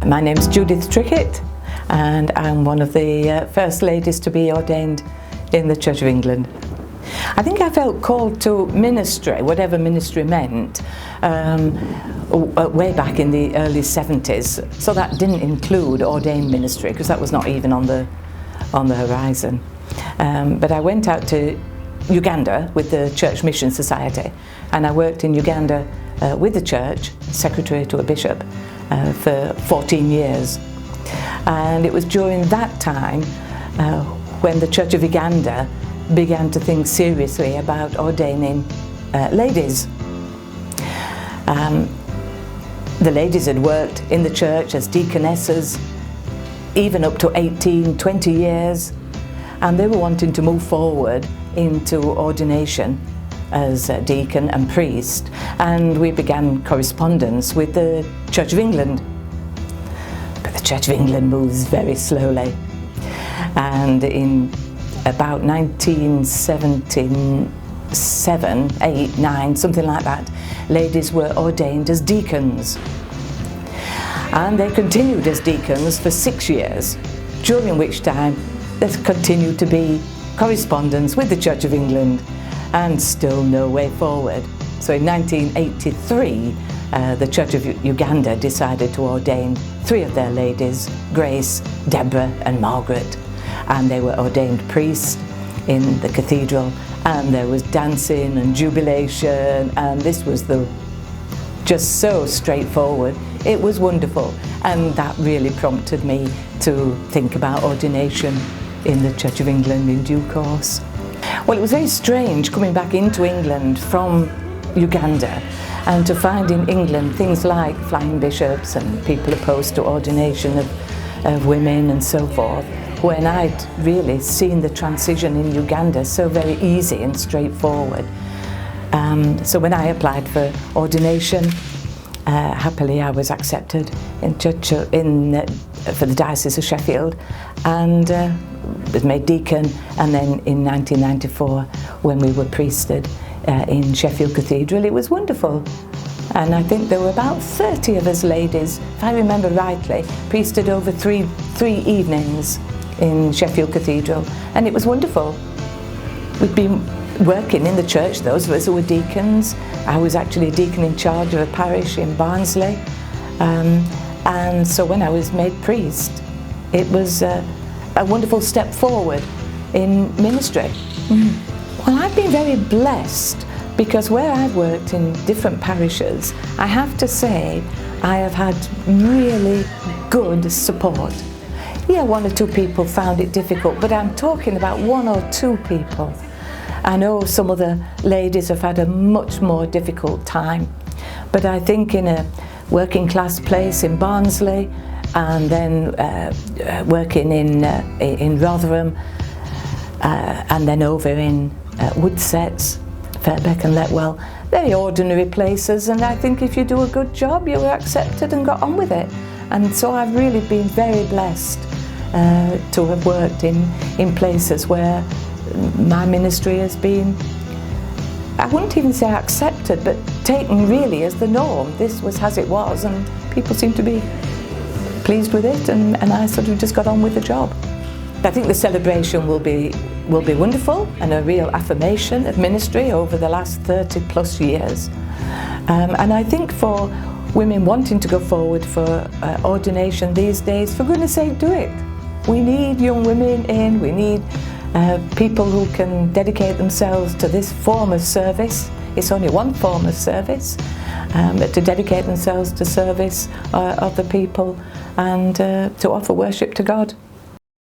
My name's Judith Trickett and I'm one of the first ladies to be ordained in the Church of England. I think I felt called to ministry, whatever ministry meant, way back in the early 70s. So that didn't include ordained ministry because that was not even on the horizon. But I went out to Uganda with the Church Mission Society, and I worked in Uganda with the church, secretary to a bishop, for 14 years. And it was during that time when the Church of Uganda began to think seriously about ordaining ladies. The ladies had worked in the church as deaconesses even up to 18, 20 years, and they were wanting to move forward into ordination as a deacon and priest, and we began correspondence with the Church of England. But the Church of England moves very slowly, and in about 1977, 8, 9, something like that, ladies were ordained as deacons. And they continued as deacons for 6 years, during which time there continued to be correspondence with the Church of England, and still no way forward. So in 1983, the Church of Uganda decided to ordain 3 of their ladies, Grace, Deborah and Margaret, and they were ordained priests in the cathedral, and there was dancing and jubilation, and this was just so straightforward. It was wonderful, and that really prompted me to think about ordination in the Church of England in due course. Well, it was very strange coming back into England from Uganda and to find in England things like flying bishops and people opposed to ordination of women and so forth, when I'd really seen the transition in Uganda so very easy and straightforward. So when I applied for ordination, happily I was accepted for the Diocese of Sheffield, and was made deacon, and then in 1994 when we were priested in Sheffield Cathedral, it was wonderful. And I think there were about 30 of us ladies, if I remember rightly, priested over three evenings in Sheffield Cathedral, and it was wonderful. We'd been working in the church, those of us who were deacons. I was actually a deacon in charge of a parish in Barnsley, and so when I was made priest, it was a wonderful step forward in ministry. Well, I've been very blessed, because where I've worked in different parishes, I have to say I have had really good support. Yeah, 1 or 2 people found it difficult, but I'm talking about 1 or 2 people. I know some other ladies have had a much more difficult time, but I think in a working class place in Barnsley, and then working in Rotherham, and then over in Woodsets, Fairbeck and Letwell, very ordinary places, and I think if you do a good job you were accepted and got on with it. And so I've really been very blessed to have worked in places where my ministry has been, I wouldn't even say accepted, but taken really as the norm. This was as it was, and people seem to be pleased with it, and I sort of just got on with the job. I think the celebration will be wonderful, and a real affirmation of ministry over the last 30 plus years. And I think for women wanting to go forward for ordination these days, for goodness sake, do it. We need young women in, we need people who can dedicate themselves to this form of service. It's only one form of service, but to dedicate themselves to service of the people and to offer worship to God.